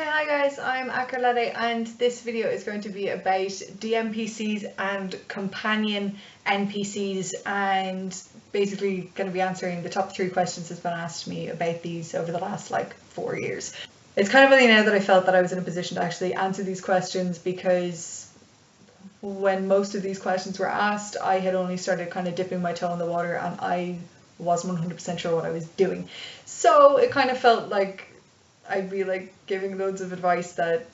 Okay, hi guys, I'm Acreletae and this video is going to be about DMPCs and Companion NPCs, and basically going to be answering the top 3 questions that's been asked me about these over the last 4 years. It's kind of only now that I felt that I was in a position to actually answer these questions, because when most of these questions were asked, I had only started kind of dipping my toe in the water and I wasn't 100% sure what I was doing. So it kind of felt like I'd be giving loads of advice that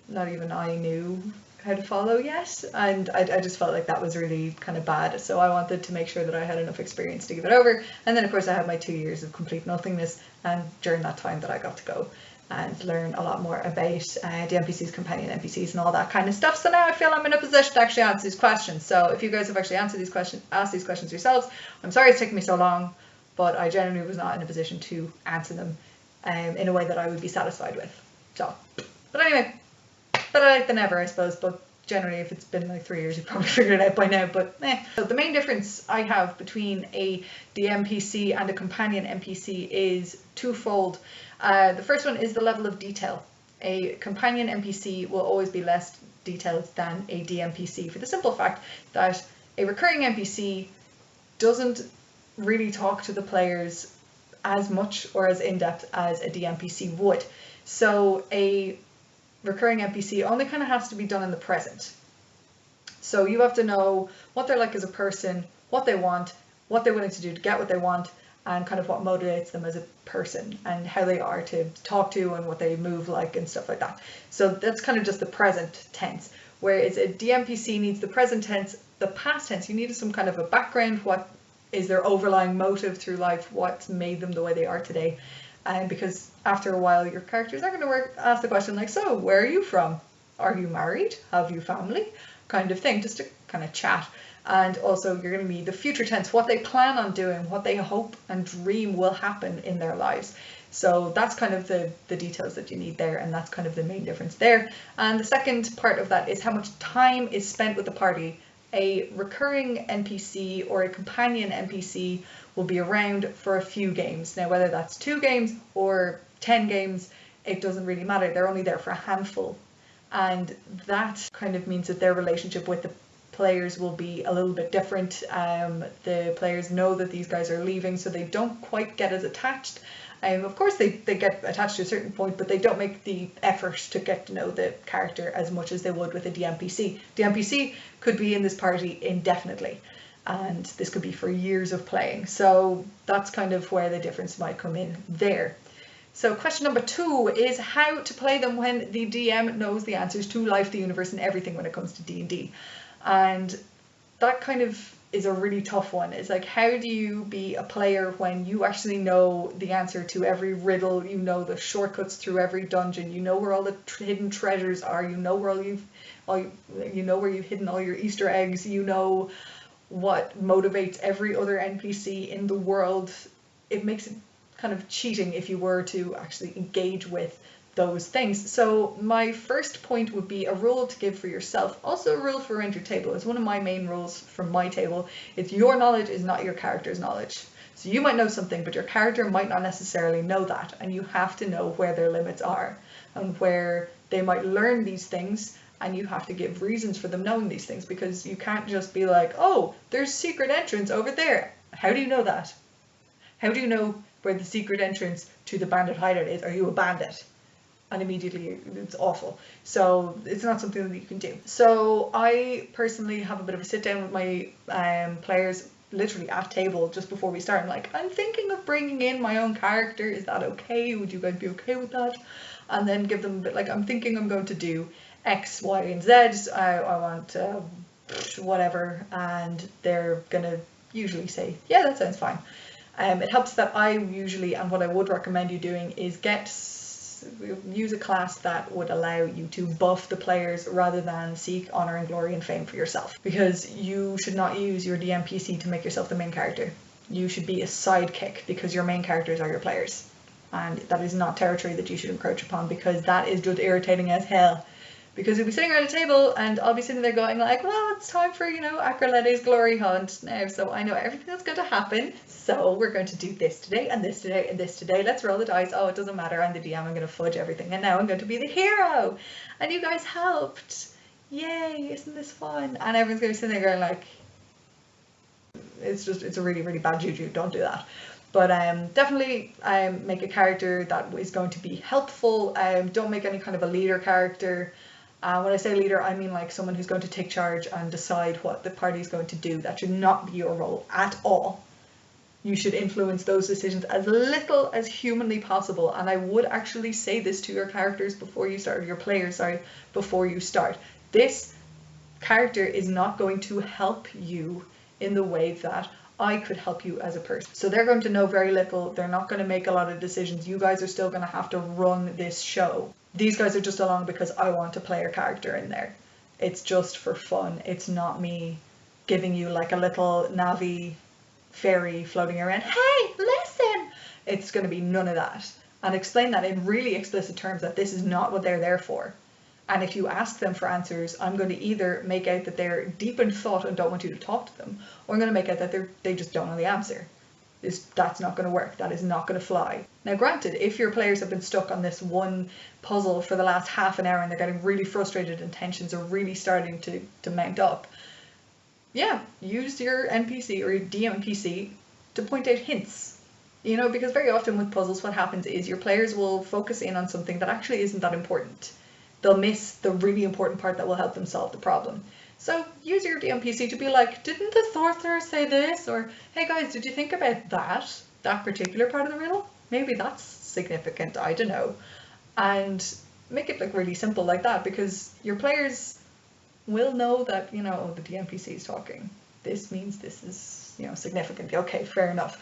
not even I knew how to follow yet, and I just felt like that was really kind of bad. So I wanted to make sure that I had enough experience to give it over, and then of course I had my 2 years of complete nothingness, and during that time that I got to go and learn a lot more about DMPCs, Companion NPCs and all that kind of stuff. So now I feel I'm in a position to actually answer these questions. So if you guys have actually asked these questions yourselves, I'm sorry it's taken me so long, but I genuinely was not in a position to answer them in a way that I would be satisfied with. So, but anyway, better late than ever, I suppose. But generally, if it's been 3 years, you've probably figured it out by now. But So the main difference I have between a DMPC and a Companion NPC is twofold. The first one is the level of detail. A Companion NPC will always be less detailed than a DMPC, for the simple fact that a recurring NPC doesn't really talk to the players as much or as in-depth as a DMPC would. So a recurring NPC only kind of has to be done in the present. So you have to know what they're like as a person, what they want, what they're willing to do to get what they want, and kind of what motivates them as a person, and how they are to talk to, and what they move like and stuff like that. So that's kind of just the present tense. Whereas a DMPC needs the present tense, the past tense. You need some kind of a background. What is their overlying motive through life? What's made them the way they are today? And because after a while your characters are going to ask the question like, so where are you from? Are you married? Have you family? Kind of thing, just to kind of chat. And also you're going to need the future tense, what they plan on doing, what they hope and dream will happen in their lives. So that's kind of the details that you need there, and that's kind of the main difference there. And the second part of that is how much time is spent with the party. A recurring NPC or a Companion NPC will be around for a few games. Now, whether that's 2 games or 10 games, it doesn't really matter. They're only there for a handful. And that kind of means that their relationship with the players will be a little bit different. The players know that these guys are leaving, so they don't quite get as attached. Of course they get attached to a certain point, but they don't make the effort to get to know the character as much as they would with a DMPC. DMPC could be in this party indefinitely, and this could be for years of playing. So that's kind of where the difference might come in there. So question number 2 is how to play them when the DM knows the answers to life, the universe, and everything when it comes to D&D. And that kind of is a really tough one. It's like, how do you be a player when you actually know the answer to every riddle, you know the shortcuts through every dungeon, you know where all the hidden treasures are, you know where where you've hidden all your Easter eggs, you know what motivates every other NPC in the world. It makes it kind of cheating if you were to actually engage with those things. So my first point would be a rule to give for yourself, also a rule for around your table. It's one of my main rules from my table. It's your knowledge is not your character's knowledge. So you might know something, but your character might not necessarily know that, and you have to know where their limits are and where they might learn these things, and you have to give reasons for them knowing these things, because you can't just be like, oh, there's secret entrance over there. How do you know that? How do you know where the secret entrance to the bandit hideout is? Are you a bandit? And immediately it's awful. So it's not something that you can do. So I personally have a bit of a sit down with my players literally at table just before we start. I'm like, I'm thinking of bringing in my own character. Is that okay? Would you guys be okay with that? And then give them a bit like, I'm thinking I'm going to do X, Y, and Z. I want whatever. And they're going to usually say, yeah, that sounds fine. It helps that I usually, and what I would recommend you doing is use a class that would allow you to buff the players rather than seek honor and glory and fame for yourself, because you should not use your DMPC to make yourself the main character. You should be a sidekick, because your main characters are your players, and that is not territory that you should encroach upon, because that is just irritating as hell, Because we'll be sitting around a table and I'll be sitting there going like, well, it's time for, you know, Acreletae's glory hunt now. So I know everything that's going to happen. So we're going to do this today and this today and this today. Let's roll the dice. Oh, it doesn't matter. I'm the DM. I'm going to fudge everything. And now I'm going to be the hero. And you guys helped. Yay. Isn't this fun? And everyone's going to be sitting there going like, it's a really, really bad juju. Don't do that. But definitely make a character that is going to be helpful. Don't make any kind of a leader character. When I say leader, I mean like someone who's going to take charge and decide what the party is going to do. That should not be your role at all. You should influence those decisions as little as humanly possible. And I would actually say this to your characters before you start, or your players, sorry, before you start. This character is not going to help you in the way that I could help you as a person. So they're going to know very little. They're not going to make a lot of decisions. You guys are still going to have to run this show. These guys are just along because I want to play a character in there. It's just for fun. It's not me giving you like a little Navi fairy floating around. Hey, listen! It's going to be none of that. And explain that in really explicit terms that this is not what they're there for. And if you ask them for answers, I'm going to either make out that they're deep in thought and don't want you to talk to them, or I'm going to make out that they just don't know the answer. That's not going to work. That is not going to fly. Now, granted, if your players have been stuck on this one puzzle for the last half an hour and they're getting really frustrated and tensions are really starting to mount up, yeah, use your NPC or your DMPC to point out hints. You know, because very often with puzzles, what happens is your players will focus in on something that actually isn't that important. They'll miss the really important part that will help them solve the problem. So use your DMPC to be like, didn't the sorcerer say this? Or, hey guys, did you think about that particular part of the riddle? Maybe that's significant, I don't know. And make it like really simple like that, because your players will know that, you know, the DMPC is talking. This means this is, you know, significant. Okay, fair enough.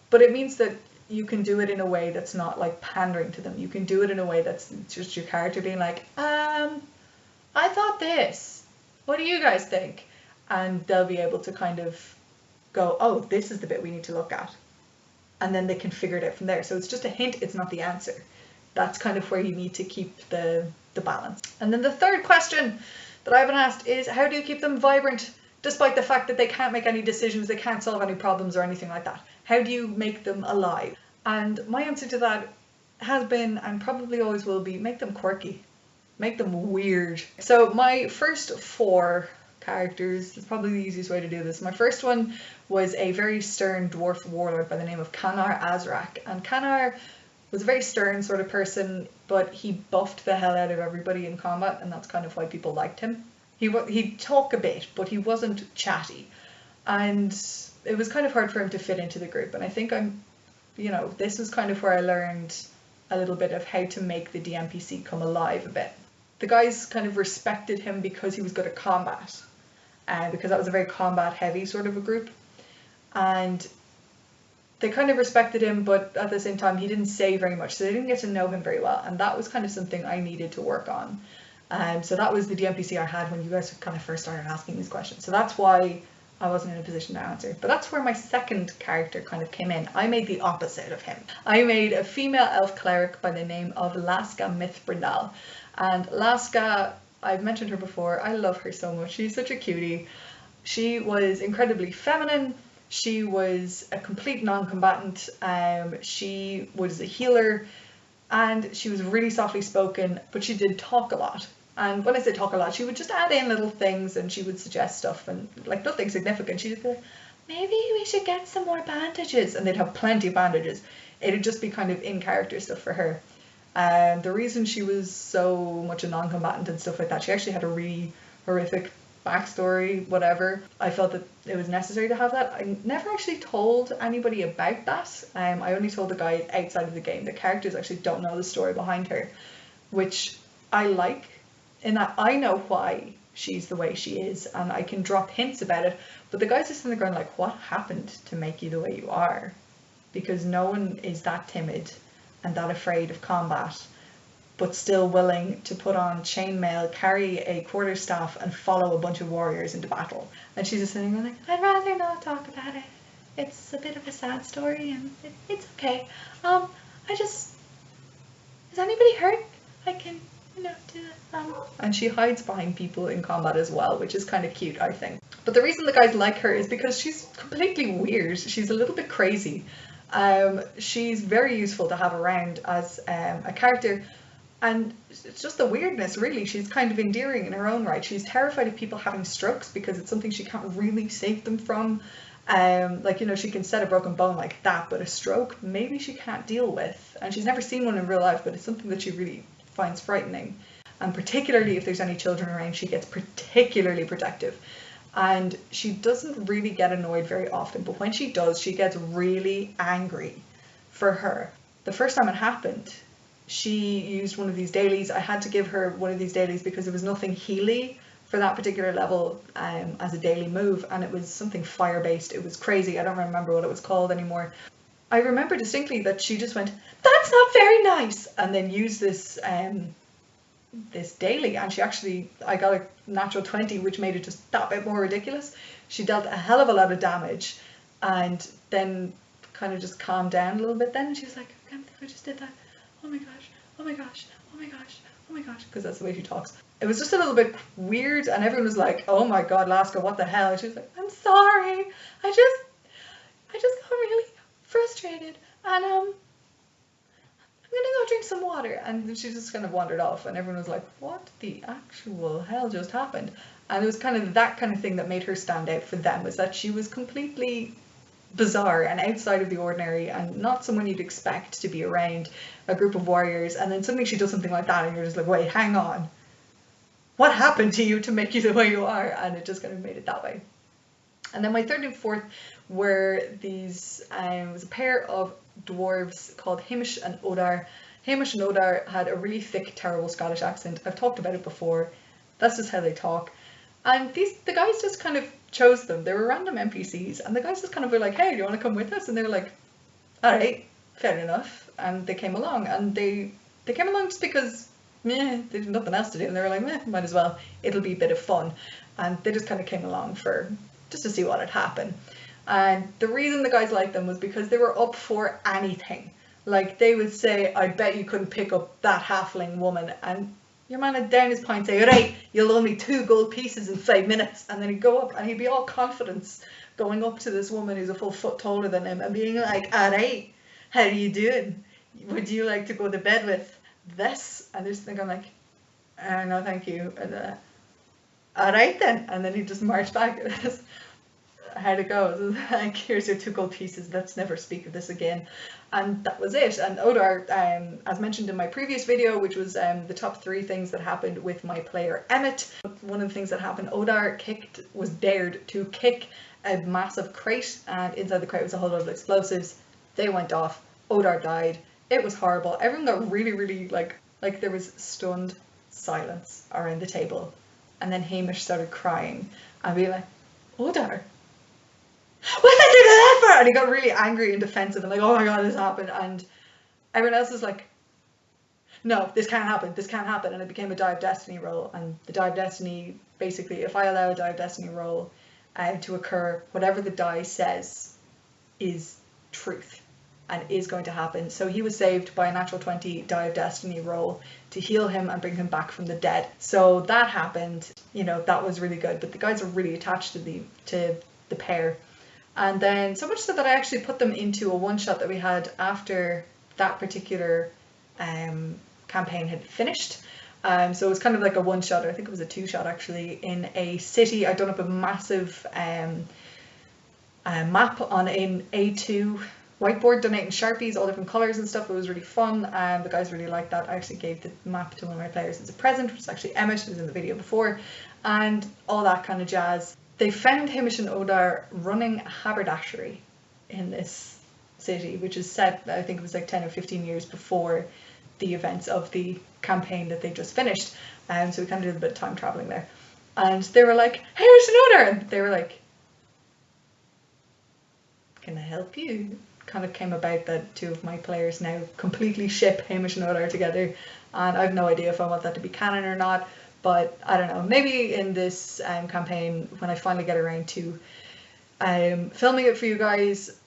But it means that you can do it in a way that's not like pandering to them. You can do it in a way that's just your character being like, I thought this. What do you guys think? And they'll be able to kind of go, oh, this is the bit we need to look at. And then they can figure it out from there. So it's just a hint, it's not the answer. That's kind of where you need to keep the balance. And then the third question that I've been asked is, how do you keep them vibrant despite the fact that they can't make any decisions, they can't solve any problems or anything like that? How do you make them alive? And my answer to that has been, and probably always will be, make them quirky. Make them weird. So my first 4 characters, it's probably the easiest way to do this. My first one was a very stern dwarf warlord by the name of Canar Azrak. And Canar was a very stern sort of person, but he buffed the hell out of everybody in combat, and that's kind of why people liked him. He'd talk a bit, but he wasn't chatty. And it was kind of hard for him to fit into the group. And I think this was kind of where I learned a little bit of how to make the DMPC come alive a bit. The guys kind of respected him because he was good at combat, because that was a very combat heavy sort of a group. And they kind of respected him, but at the same time, he didn't say very much, so they didn't get to know him very well. And that was kind of something I needed to work on. So that was the DMPC I had when you guys kind of first started asking these questions. So that's why I wasn't in a position to answer. But that's where my second character kind of came in. I made the opposite of him. I made a female elf cleric by the name of Laska Mythbrindal. And Laska, I've mentioned her before, I love her so much. She's such a cutie. She was incredibly feminine. She was a complete non-combatant. She was a healer, and she was really softly spoken, but she did talk a lot. And when I say talk a lot, she would just add in little things and she would suggest stuff, and like nothing significant. She'd just be like, maybe we should get some more bandages. And they'd have plenty of bandages. It'd just be kind of in character stuff for her. The reason she was so much a non-combatant and stuff like that, she actually had a really horrific backstory, whatever. I felt that it was necessary to have that. I never actually told anybody about that. I only told the guy outside of the game. The characters actually don't know the story behind her, which I like, in that I know why she's the way she is and I can drop hints about it, but the guys are sitting there going like, what happened to make you the way you are? Because no one is that timid and that afraid of combat, but still willing to put on chainmail, carry a quarterstaff and follow a bunch of warriors into battle. And she's just sitting there like, I'd rather not talk about it. It's a bit of a sad story and it's okay. Is anybody hurt? I can, do that. And she hides behind people in combat as well, which is kind of cute, I think. But the reason the guys like her is because she's completely weird. She's a little bit crazy. She's very useful to have around as a character. And it's just the weirdness, really. She's kind of endearing in her own right. She's terrified of people having strokes because it's something she can't really save them from. Like, you know, she can set a broken bone like that, but a stroke, maybe she can't deal with. And she's never seen one in real life, but it's something that she really finds frightening. And particularly if there's any children around, she gets particularly protective. And she doesn't really get annoyed very often, but when she does, she gets really angry. For her, the first time it happened, she used one of these dailies. I had to give her one of these dailies because there was nothing healy for that particular level as a daily move, and it was something fire based. It was crazy. I don't remember what it was called anymore. I remember distinctly that she just went, "That's not very nice," and then used this this daily, and I got a natural 20, which made it just that bit more ridiculous. She dealt a hell of a lot of damage, and then kind of just calmed down a little bit then, and she was like, "I can't believe I just did that. Oh my gosh, oh my gosh, oh my gosh, oh my gosh," because that's the way she talks. It was just a little bit weird, and everyone was like, "Oh my god, Laska, what the hell?" And she was like, "I'm sorry, I just got really frustrated, and I'm gonna go drink some water." And she just kind of wandered off, and everyone was like, "What the actual hell just happened?" And it was kind of that kind of thing that made her stand out for them, was that she was completely bizarre and outside of the ordinary, and not someone you'd expect to be around a group of warriors. And then suddenly she does something like that, and you're just like, "Wait, hang on, what happened to you to make you the way you are?" And it just kind of made it that way. And then my third and fourth were these, was a pair of dwarves called Hamish and Odar. Hamish and Odar had a really thick, terrible Scottish accent. I've talked about it before. That's just how they talk. And the guys just kind of chose them. They were random NPCs, and the guys just kind of were like, "Hey, do you want to come with us?" And they were like, "All right, fair enough." And they came along, and they came along just because they had nothing else to do, and they were like, might as well. It'll be a bit of fun. And they just kind of came along just to see what had happened. And the reason the guys liked them was because they were up for anything. Like, they would say, "I bet you couldn't pick up that halfling woman," and your man would down his point say, "Right, you'll owe me 2 gold pieces in 5 minutes." And then he'd go up, and he'd be all confidence going up to this woman who's a full foot taller than him and being like, "All right, how are you doing? Would you like to go to bed with this?" And this thing, I'm like, "No, thank you." And all right then. And then he'd just march back. How'd it go? It was like, "Here's your 2 gold pieces, let's never speak of this again." And that was it. And Odar, as mentioned in my previous video, which was the top 3 things that happened with my player Emmett, one of the things that happened, Odar was dared to kick a massive crate, and inside the crate was a whole lot of explosives. They went off. Odar died. It was horrible. Everyone got really, really like there was stunned silence around the table. And then Hamish started crying, and we were like, "Odar, what did you do that for?" And he got really angry and defensive and like, "Oh my god, this happened." And everyone else was like, "No, this can't happen, this can't happen." And it became a Die of Destiny roll. And the Die of Destiny, basically, if I allow a Die of Destiny roll to occur, whatever the die says is truth and is going to happen. So he was saved by a natural 20 Die of Destiny roll to heal him and bring him back from the dead. So that happened, you know, that was really good. But the guys are really attached to the pair. And then so much so that I actually put them into a one-shot that we had after that particular campaign had finished. So it was kind of like a one-shot, or I think it was a 2-shot actually, in a city. I'd done up a massive map on an A2 whiteboard, donating Sharpies, all different colours and stuff. It was really fun. The guys really liked that. I actually gave the map to one of my players as a present, which is actually Emmett, who was in the video before, and all that kind of jazz. They found Hamish and Odar running a haberdashery in this city, which is set, I think it was like 10 or 15 years before the events of the campaign that they just finished. So we kind of did a bit of time traveling there. And they were like, "Hamish and Odar!" And they were like, "Can I help you?" Kind of came about that 2 of my players now completely ship Hamish and Odar together. And I have no idea if I want that to be canon or not. But I don't know, maybe in this campaign, when I finally get around to filming it for you guys,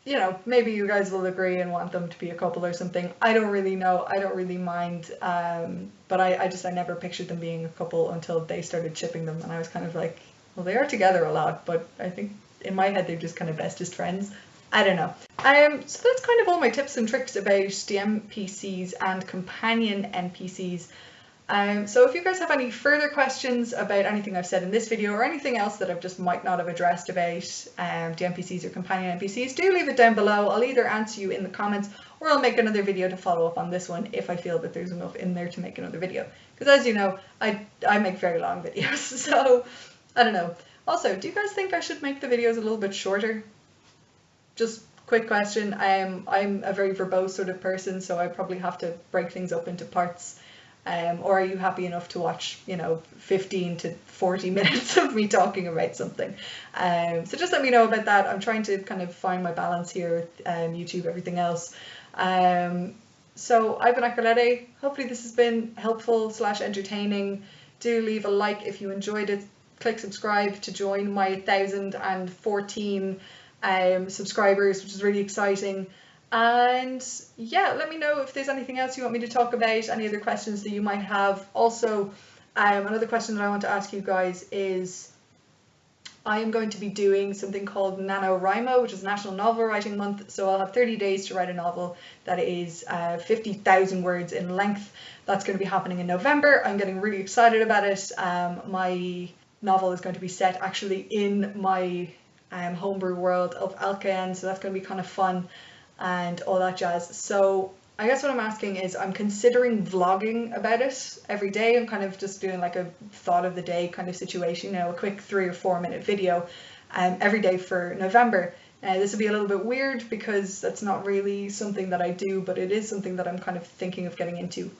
you know, maybe you guys will agree and want them to be a couple or something. I don't really know. I don't really mind. But I never pictured them being a couple until they started shipping them, and I was kind of like, well, they are together a lot, but I think in my head they're just kind of bestest friends. I don't know. So that's kind of all my tips and tricks about DMPCs and Companion NPCs. So if you guys have any further questions about anything I've said in this video or anything else that I've just might not have addressed about DMPCs or Companion NPCs, do leave it down below. I'll either answer you in the comments or I'll make another video to follow up on this one if I feel that there's enough in there to make another video. Because as you know, I make very long videos, so I don't know. Also, do you guys think I should make the videos a little bit shorter? Just quick question. I'm a very verbose sort of person, so I probably have to break things up into parts. Or are you happy enough to watch, you know, 15 to 40 minutes of me talking about something? So just let me know about that. I'm trying to kind of find my balance here with YouTube, everything else. So I've been Acreletae. Hopefully this has been helpful / entertaining. Do leave a like if you enjoyed it. Click subscribe to join my 1,014 subscribers, which is really exciting. And yeah, let me know if there's anything else you want me to talk about, any other questions that you might have. Also, another question that I want to ask you guys is, I am going to be doing something called NaNoWriMo, which is National Novel Writing Month. So I'll have 30 days to write a novel that is 50,000 words in length. That's going to be happening in November. I'm getting really excited about it. My novel is going to be set actually in my homebrew world of Alcaen, so that's going to be kind of fun and all that jazz. So I guess what I'm asking is, I'm considering vlogging about it every day. I'm kind of just doing like a thought of the day kind of situation, you know, a quick 3 or 4 minute video every day for November. This will be a little bit weird because that's not really something that I do, but it is something that I'm kind of thinking of getting into.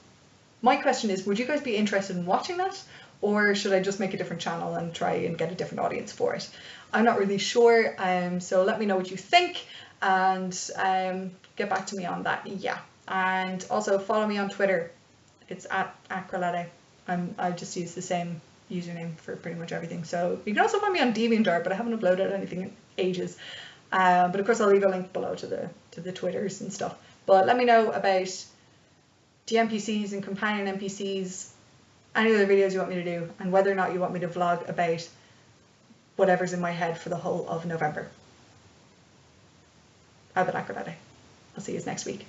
My question is, would you guys be interested in watching that? Or should I just make a different channel and try and get a different audience for it? I'm not really sure, so let me know what you think and get back to me on that. Yeah, and also follow me on Twitter. It's at Acreletae. I just use the same username for pretty much everything. So you can also find me on DeviantArt, but I haven't uploaded anything in ages. But of course I'll leave a link below to the Twitters and stuff. But let me know about DMPCs and Companion NPCs, any other videos you want me to do, and whether or not you want me to vlog about whatever's in my head for the whole of November. I've been Acreletae. I'll see you next week.